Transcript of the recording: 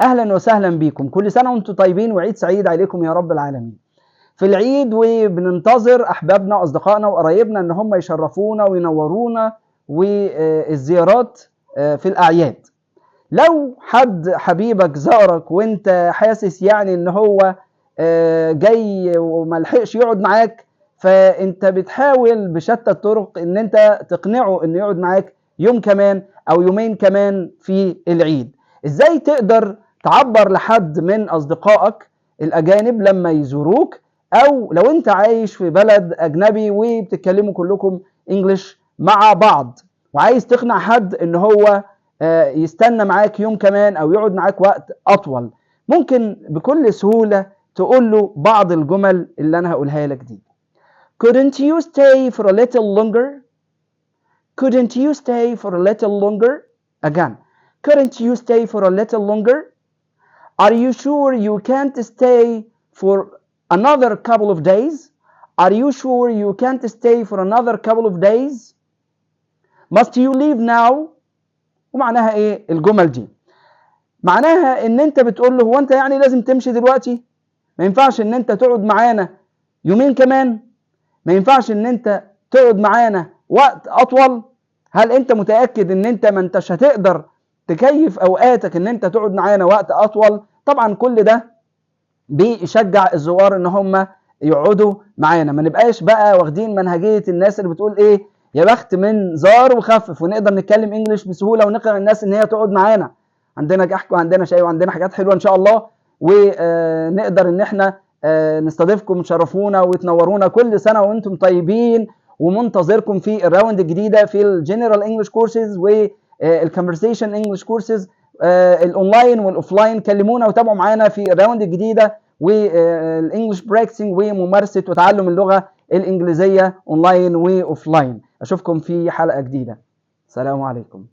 أهلا وسهلا بكم، كل سنة وانتم طيبين وعيد سعيد عليكم يا رب العالمين. في العيد وبننتظر أحبابنا وأصدقائنا وقرايبنا إن هم يشرفونا وينورونا، والزيارات في الأعياد. لو حد حبيبك زارك وانت حاسس يعني ان هو جاي وملحقش يقعد معاك، فانت بتحاول بشتى الطرق ان انت تقنعه انه يقعد معاك يوم كمان او يومين كمان في العيد. ازاي تقدر تعبر لحد من اصدقائك الاجانب لما يزوروك، او لو انت عايش في بلد اجنبي وبتتكلموا كلكم انجليش مع بعض وعايز تقنع حد ان هو يستنى معاك يوم كمان او يقعد معاك وقت اطول، ممكن بكل سهولة تقول له بعض الجمل اللي انا هقولها لك دي. Couldn't you stay for a little longer? Couldn't you stay for a little longer? Again, couldn't you stay for a little longer? Are you sure you can't stay for another couple of days? Are you sure you can't stay for another couple of days? Must you leave now? ومعناها ايه الجمل دي؟ معناها ان انت بتقول له هو انت يعني لازم تمشي دلوقتي؟ ما ينفعش ان انت تقعد معانا يومين كمان؟ ما ينفعش ان انت تقعد معانا وقت اطول؟ هل انت متأكد ان انت ما انتش هتقدر تكيف اوقاتك ان انت تقعد معانا وقت اطول؟ طبعا كل ده بيشجع الزوار ان هم يقعدوا معانا. ما نبقاش بقى واخدين منهجية الناس اللي بتقول ايه يا بخت من زار وخفف ونقدر نتكلم انجليش بسهولة ونقنع الناس ان هي تقعد معانا. عندنا كحك وعندنا شاي وعندنا حاجات حلوة ان شاء الله، ونقدر ان احنا نستضيفكم، تشرفونا وتنورونا كل سنة وانتم طيبين، ومنتظركم في الراوند الجديدة في الجنرال انجلش كورسز والكونفرسيشن انجلش كورسز الاونلاين والاوفلاين. كلمونا وتابعوا معانا في الراوند الجديدة والانجلش براكتسنج وممارسة وتعلم اللغة الانجليزية اونلاين واوفلاين. اشوفكم في حلقة جديدة. السلام عليكم.